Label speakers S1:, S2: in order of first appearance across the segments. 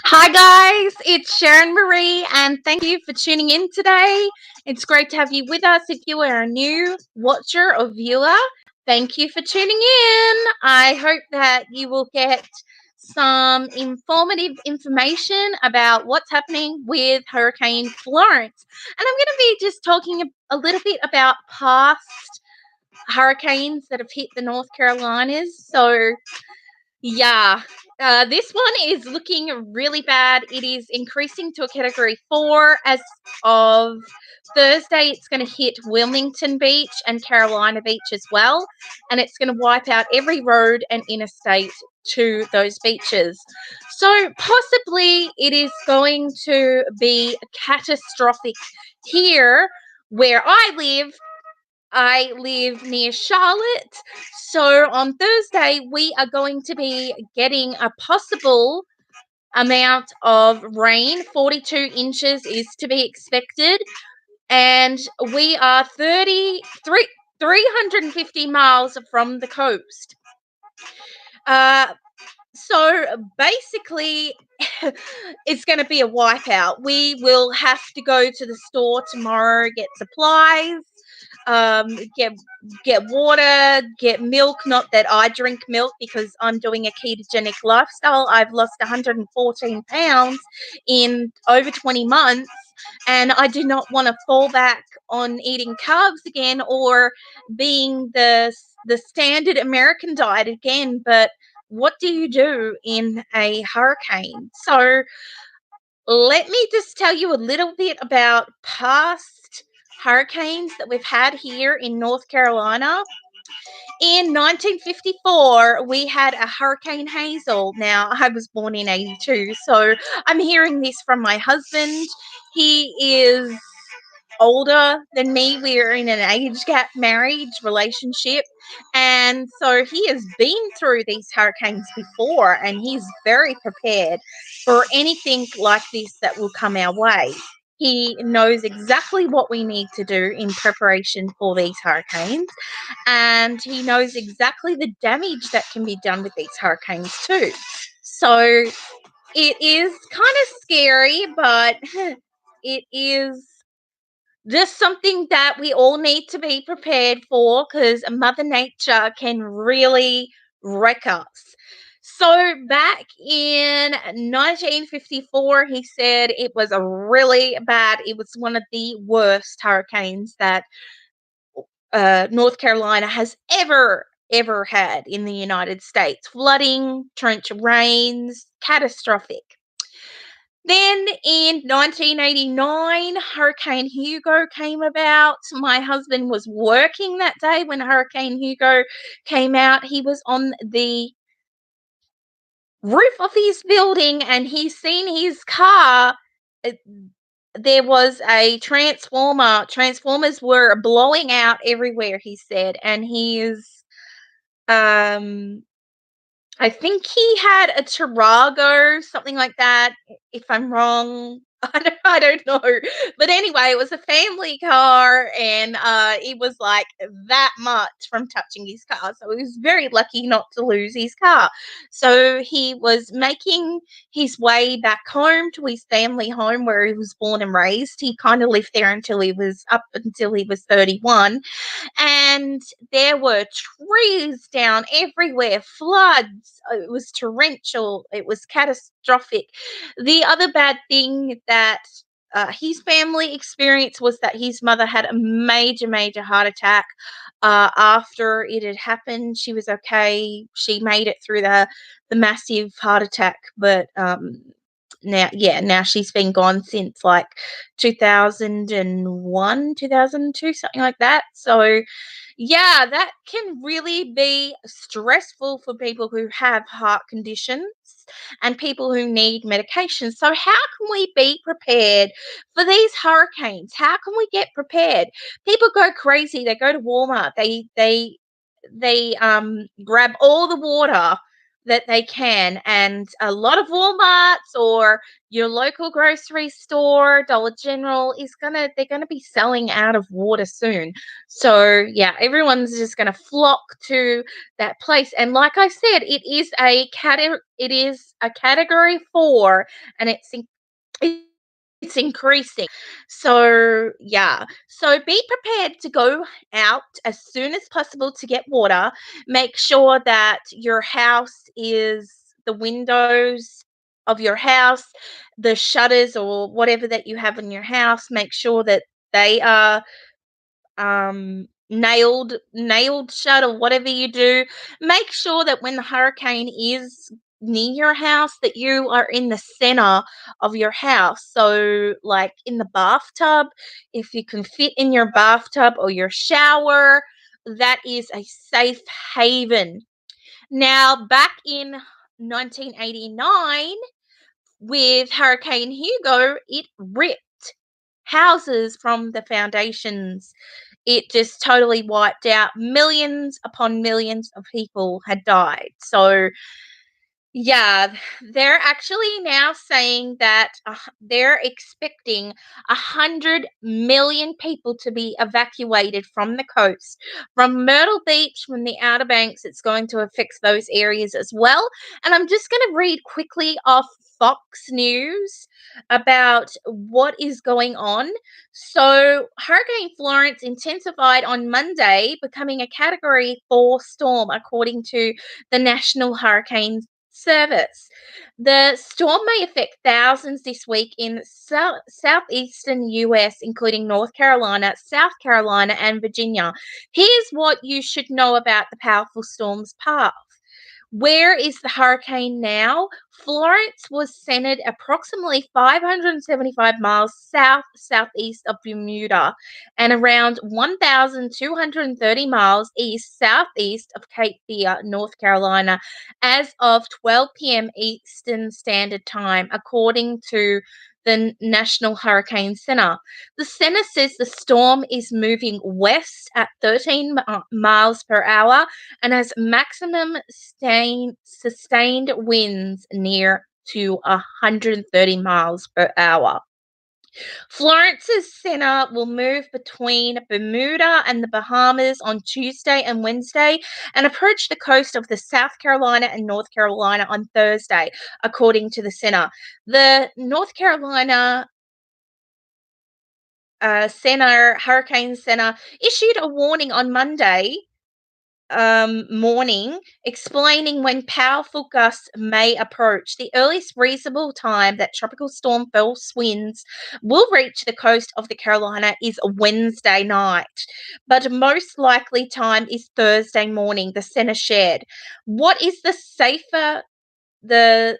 S1: Hi, guys. It's Sharon Marie, and thank you for tuning in today. It's great to have you with us. If you are a new watcher or viewer, thank you for tuning in. I hope that you will get some informative information about what's happening with Hurricane Florence. And I'm going to be just talking a little bit about past hurricanes that have hit the North Carolinas. Yeah, this one is looking really bad. It is increasing to a category 4 as of Thursday. It's going to hit Wilmington Beach and Carolina Beach as well, and it's going to wipe out every road and interstate to those beaches. So possibly it is going to be catastrophic here where I live near Charlotte. So on Thursday, we are going to be getting a possible amount of rain. 42 inches is to be expected. And we are 350 miles from the coast. So basically, it's going to be a wipeout. We will have to go to the store tomorrow, get supplies, get water, get milk. Not that I drink milk because I'm doing a ketogenic lifestyle. I've lost 114 pounds in over 20 months, and I do not want to fall back on eating carbs again or being the standard American diet again. But what do you do in a hurricane? So let me just tell you a little bit about past hurricanes that we've had here in North Carolina. In 1954, we had a Hurricane Hazel. Now, I was born in 82, so I'm hearing this from my husband. He is older than me. We're in an age gap marriage relationship. And so he has been through these hurricanes before, and he's very prepared for anything like this that will come our way. He knows exactly what we need to do in preparation for these hurricanes, and he knows exactly the damage that can be done with these hurricanes too. So it is kind of scary, but it is just something that we all need to be prepared for because Mother Nature can really wreck us. So back in 1954, he said it was a really bad, it was one of the worst hurricanes that North Carolina has ever had in the United States. Flooding, torrential rains, catastrophic. Then in 1989, Hurricane Hugo came about. My husband was working that day when Hurricane Hugo came out. He was on the roof of his building and he seen his car. There was a transformer. Transformers were blowing out everywhere, he said. And um, I think he had a Tarago, something like that. If I'm wrong, I don't know. But anyway, it was a family car, and it was like that much from touching his car. So he was very lucky not to lose his car. So he was making his way back home to his family home where he was born and raised. He kind of lived there until he was 31, and there were trees down everywhere, floods. It was torrential. It was catastrophic. The other bad thing that his family experienced was that his mother had a major heart attack after it had happened. She was okay. She made it through the massive heart attack, but now she's been gone since like 2001, 2002, something like that. So yeah, that can really be stressful for people who have heart conditions and people who need medication. So how can we be prepared for these hurricanes? How can we get prepared? People go crazy. They go to Walmart. They grab all the water that they can. And a lot of Walmarts or your local grocery store, Dollar General they're gonna be selling out of water soon. So yeah, everyone's just gonna flock to that place. And like I said, it is a category 4, and it's increasing. So, yeah. So be prepared to go out as soon as possible to get water. Make sure that the windows of your house, the shutters or whatever that you have in your house, make sure that they are nailed shut, or whatever you do. Make sure that when the hurricane is near your house, that you are in the center of your house, so like in the bathtub, if you can fit in your bathtub or your shower, that is a safe haven. Now, back in 1989 with Hurricane Hugo, it ripped houses from the foundations. It just totally wiped out. Millions upon millions of people had died. So, yeah, they're actually now saying that they're expecting 100 million people to be evacuated from the coast. From Myrtle Beach, from the Outer Banks, it's going to affect those areas as well. And I'm just going to read quickly off Fox News about what is going on. So, Hurricane Florence intensified on Monday, becoming a Category 4 storm, according to the National Hurricane Service. The storm may affect thousands this week in southeastern US, including North Carolina, South Carolina, and Virginia. Here's what you should know about the powerful storm's path. Where is the hurricane now? Florence was centered approximately 575 miles southeast of Bermuda and around 1,230 miles east southeast of Cape Fear, North Carolina, as of 12 p.m. Eastern Standard Time, according to the National Hurricane Center. The center says the storm is moving west at 13 miles per hour and has maximum sustained winds near to 130 miles per hour. Florence's center will move between Bermuda and the Bahamas on Tuesday and Wednesday and approach the coast of the South Carolina and North Carolina on Thursday, according to the center. The North Carolina Hurricane Center issued a warning on Monday morning, explaining when powerful gusts may approach. The earliest reasonable time that tropical storm force winds will reach the coast of the Carolina is Wednesday night, but most likely time is Thursday morning, the center shared. What is the the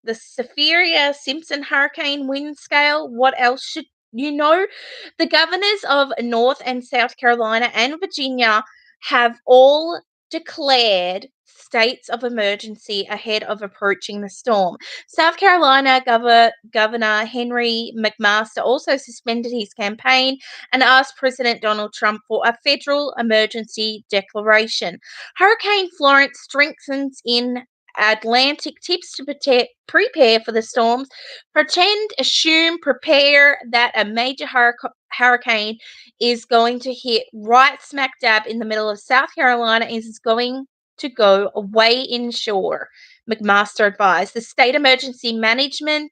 S1: Saffir-Simpson hurricane wind scale? What else should you know? The governors of North and South Carolina and Virginia have all declared states of emergency ahead of approaching the storm. South Carolina Governor Henry McMaster also suspended his campaign and asked President Donald Trump for a federal emergency declaration. Hurricane Florence strengthens in Atlantic. Tips to prepare for the storms. Prepare that a major hurricane is going to hit right smack dab in the middle of South Carolina and is going to go away inshore, McMaster advised. The State Emergency Management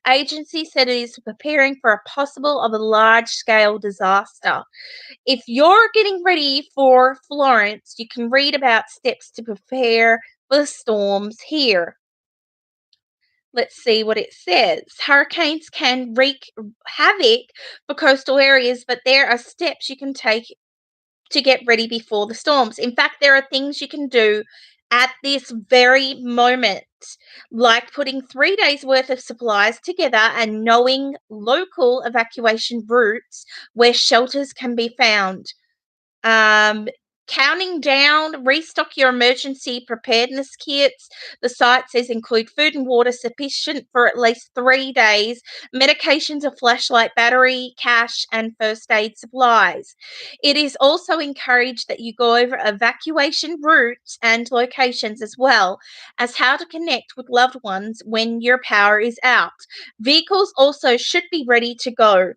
S1: Agency said it is preparing for a possible of a large-scale disaster. If you're getting ready for Florence, you can read about steps to prepare for the storms here. Let's see what it says. Hurricanes can wreak havoc for coastal areas, but there are steps you can take to get ready before the storms. In fact, there are things you can do at this very moment, like putting 3 days worth of supplies together and knowing local evacuation routes where shelters can be found. Um, Counting down, restock your emergency preparedness kits. The site says include food and water sufficient for at least 3 days, medications, a flashlight, battery, cash, and first aid supplies. It is also encouraged that you go over evacuation routes and locations, as well as how to connect with loved ones when your power is out. Vehicles also should be ready to go.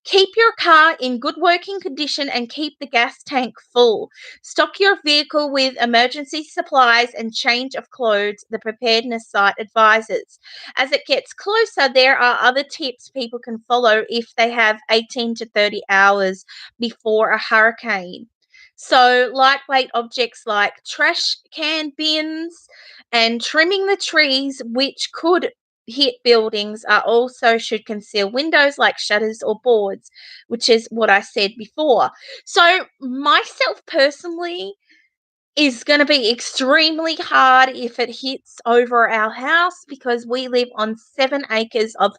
S1: Keep your car in good working condition and keep the gas tank full. Stock your vehicle with emergency supplies and change of clothes, the preparedness site advises. As it gets closer, there are other tips people can follow if they have 18 to 30 hours before a hurricane. So, lightweight objects like trash can bins and trimming the trees, which could hit buildings, are also should conceal windows like shutters or boards, which is what I said before. So, myself personally is going to be extremely hard if it hits over our house because we live on 7 acres of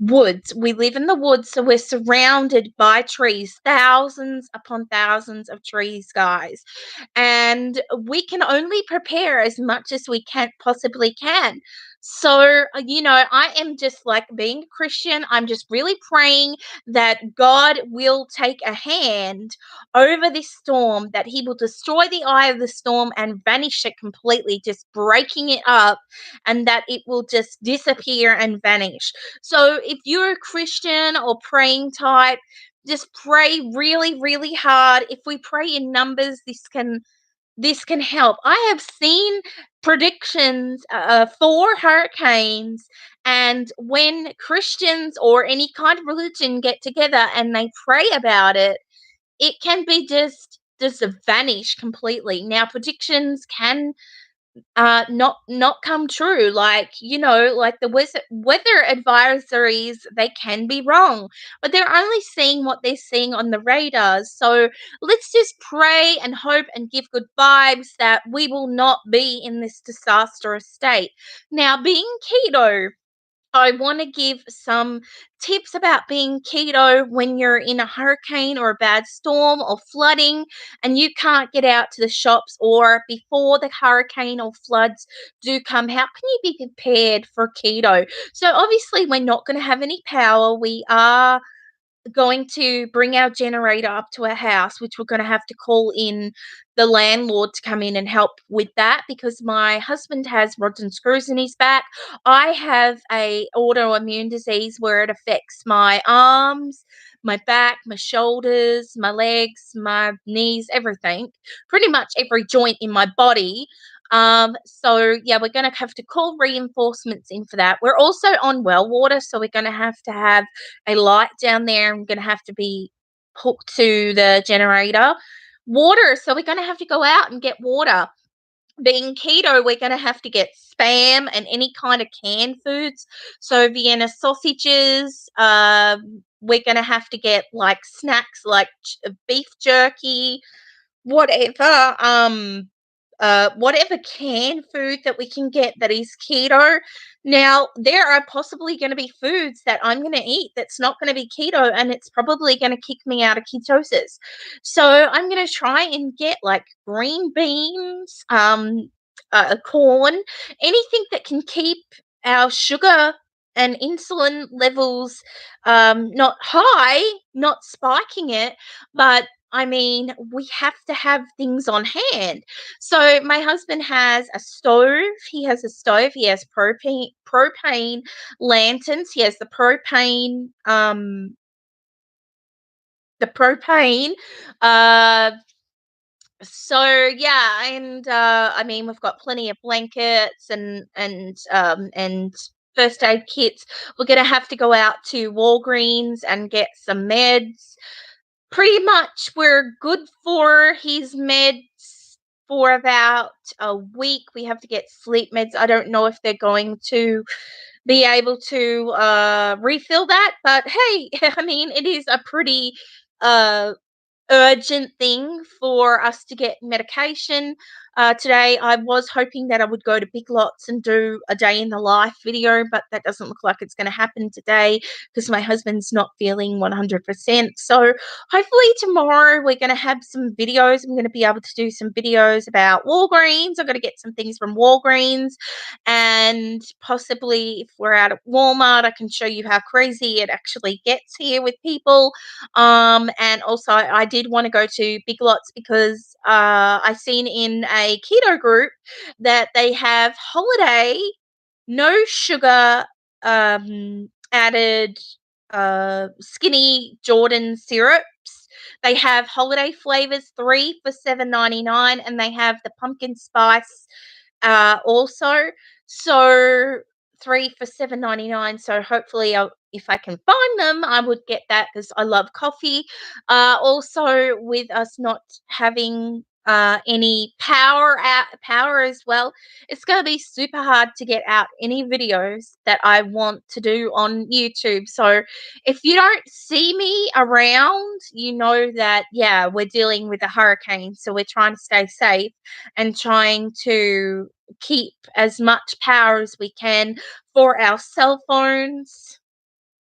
S1: woods. We live in the woods, so we're surrounded by trees, thousands upon thousands of trees, guys. And we can only prepare as much as we can possibly can. So, I am just like being a Christian. I'm just really praying that God will take a hand over this storm, that He will destroy the eye of the storm and vanish it completely, just breaking it up, and that it will just disappear and vanish. So if you're a Christian or praying type, just pray really, really hard. If we pray in numbers, this can help. I have seen predictions for hurricanes, and when Christians or any kind of religion get together and they pray about it, it can be just vanish completely. Now, predictions can not come true, like like the weather advisories, they can be wrong, but they're only seeing what they're seeing on the radars. So let's just pray and hope and give good vibes that we will not be in this disastrous state. Now, being keto, I want to give some tips about being keto when you're in a hurricane or a bad storm or flooding and you can't get out to the shops, or before the hurricane or floods do come. How can you be prepared for keto? So, obviously, we're not going to have any power. We are going to bring our generator up to our house, which we're going to have to call in the landlord to come in and help with that because my husband has rods and screws in his back. I have a autoimmune disease where it affects my arms, my back, my shoulders, my legs, my knees, everything, pretty much every joint in my body. So yeah, we're going to have to call reinforcements in for that. We're also on well water, so we're going to have a light down there. I'm going to have to be hooked to the generator. Water, so we're going to have to go out and get water. Being keto, we're going to have to get spam and any kind of canned foods. So Vienna sausages. We're going to have to get like snacks like beef jerky, whatever. Whatever canned food that we can get that is keto. Now, there are possibly going to be foods that I'm going to eat that's not going to be keto, and it's probably going to kick me out of ketosis. So I'm going to try and get like green beans, corn, anything that can keep our sugar and insulin levels not high, not spiking it, but I mean, we have to have things on hand. So my husband has a stove. He has a stove. He has propane lanterns. He has the propane. Uh, so yeah, and I mean, we've got plenty of blankets and first aid kits. We're gonna have to go out to Walgreens and get some meds. Pretty much we're good for his meds for about a week. We have to get sleep meds. I don't know if they're going to be able to refill that, but hey, I mean, it is a pretty uh urgent thing for us to get medication. Today I was hoping that I would go to Big Lots and do a day in the life video, but that doesn't look like it's going to happen today because my husband's not feeling 100%. So hopefully tomorrow we're going to have some videos. I'm going to be able to do some videos about Walgreens. I've got to get some things from Walgreens, and possibly if we're out at Walmart, I can show you how crazy it actually gets here with people. And also I did want to go to Big Lots because I seen in a keto group that they have holiday no sugar added skinny Jordan syrups. They have holiday flavors, 3 for $7.99, and they have the pumpkin spice also. So 3 for $7.99. So hopefully if I can find them, I would get that because I love coffee. Also, with us not having any power as well, it's going to be super hard to get out any videos that I want to do on YouTube. So if you don't see me around, you know that, yeah, we're dealing with a hurricane. So we're trying to stay safe and trying to keep as much power as we can for our cell phones.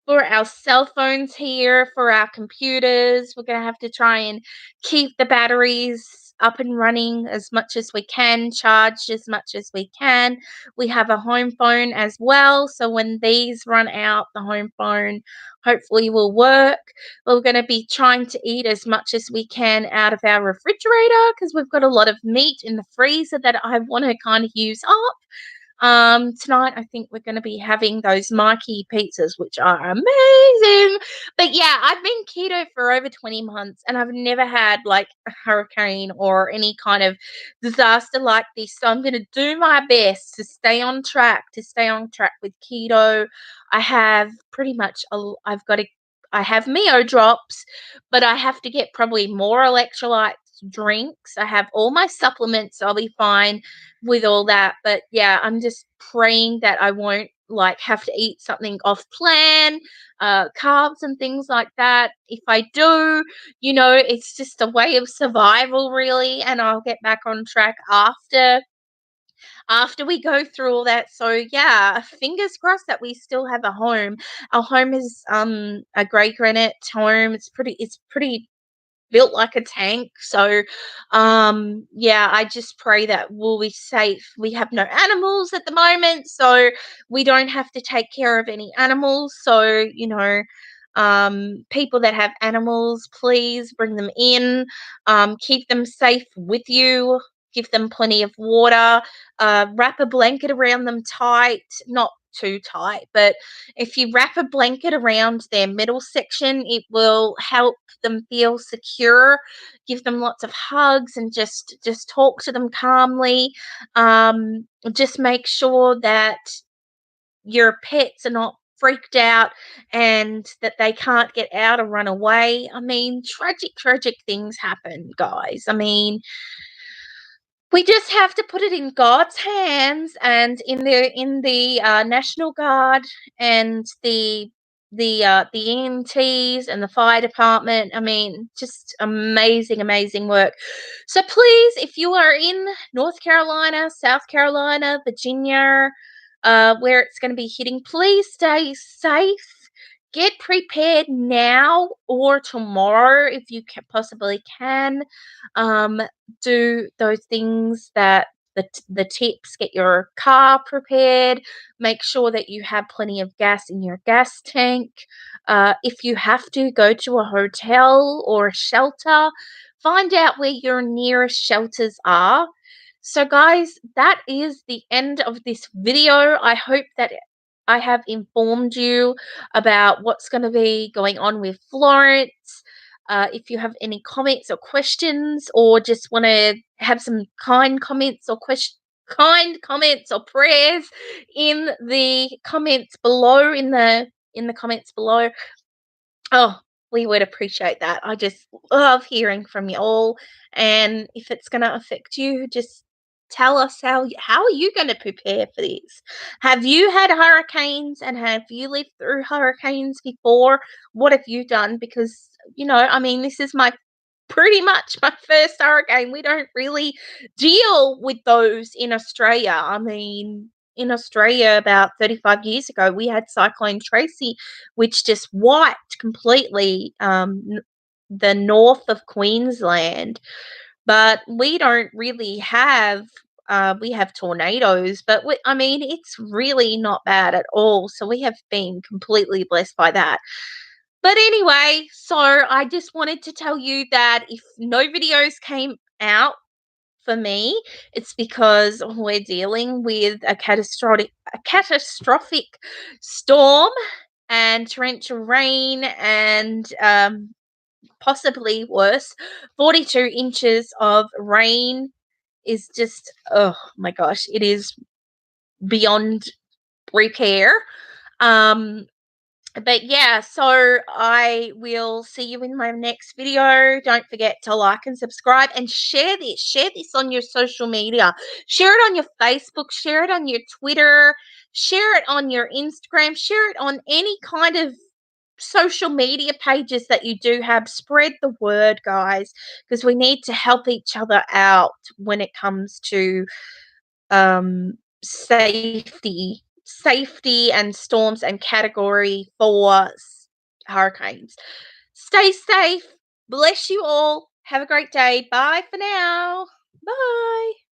S1: For our cell phones here, for our computers, we're going to have to try and keep the batteries up and running as much as we can, charged as much as we can. We have a home phone as well, so when these run out, the home phone hopefully will work. We're going to be trying to eat as much as we can out of our refrigerator because we've got a lot of meat in the freezer that I want to kind of use up. Tonight I think we're going to be having those Mikey pizzas, which are amazing. But yeah, I've been keto for over 20 months and I've never had like a hurricane or any kind of disaster like this. So I'm going to do my best to stay on track, with keto. I have pretty much, I have Mio drops, but I have to get probably more electrolytes drinks. I have all my supplements. So I'll be fine with all that. But yeah, I'm just praying that I won't like have to eat something off plan, carbs and things like that. If I do, it's just a way of survival really, and I'll get back on track after we go through all that. So yeah, fingers crossed that we still have a home. Our home is a grey granite home. It's pretty built like a tank. So yeah, I just pray that we'll be safe. We have no animals at the moment, so we don't have to take care of any animals. So people that have animals, please bring them in. Keep them safe with you. Give them plenty of water. Wrap a blanket around them tight, not too tight, but if you wrap a blanket around their middle section, it will help them feel secure. Give them lots of hugs and just talk to them calmly. Just make sure that your pets are not freaked out and that they can't get out or run away. I mean, tragic things happen, guys. I mean, we just have to put it in God's hands and in the National Guard and the EMTs and the fire department. I mean, just amazing work. So please, if you are in North Carolina, South Carolina, Virginia, where it's going to be hitting, please stay safe. Get prepared now or tomorrow if you possibly can. Um, do those things that the tips. Get your car prepared. Make sure that you have plenty of gas in your gas tank. If you have to go to a hotel or a shelter, find out where your nearest shelters are. So guys, that is the end of this video. I hope that I have informed you about what's going to be going on with Florence. If you have any comments or questions, or just want to have some kind comments or prayers in the comments below, in the comments below. Oh, we would appreciate that. I just love hearing from you all. And if it's going to affect you, just tell us how are you going to prepare for this? Have you had hurricanes and have you lived through hurricanes before? What have you done? Because, I mean, this is my pretty much my first hurricane. We don't really deal with those in Australia. I mean, in Australia about 35 years ago, we had Cyclone Tracy, which just wiped completely the north of Queensland. But we don't really have, we have tornadoes, but I mean, it's really not bad at all. So we have been completely blessed by that. But anyway, so I just wanted to tell you that if no videos came out for me, it's because we're dealing with a catastrophic storm and torrential rain and possibly worse. 42 inches of rain is just, oh my gosh, it is beyond repair. Um, but yeah, so I will see you in my next video. Don't forget to like and subscribe and share this. Share this on your social media. Share it on your Facebook. Share it on your Twitter. Share it on your Instagram. Share it on any kind of social media pages that you do have. Spread the word, guys, because we need to help each other out when it comes to safety and storms and category 4 hurricanes. Stay safe. Bless you all. Have a great day. Bye for now. Bye.